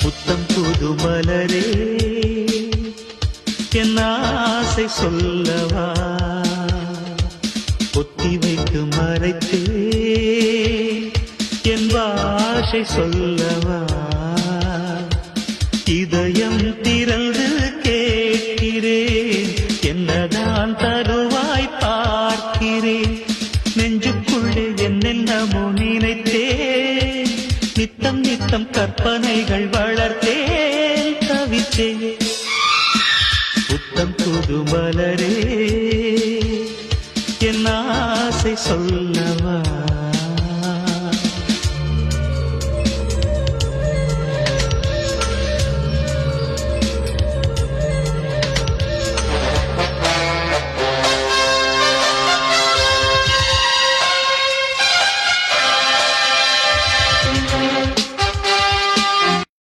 புத்தம் புது மலரே என் ஆசை சொல்லவா பொத்தி வைத்து மறைத்தே என் பாஷை சொல்லவா இதயம் திறந்து கேட்கிறேன் என்னதான் தருவாய் பார்க்கிறேன் நெஞ்சுக்குள்ளே என்னென்னமோ நினைத்தேன் நித்தம் நித்தம் கற்பனைகள் வளர்த்தேன் தவித்தேன் புத்தம் புது மலரே என் ஆசை சொல்லவா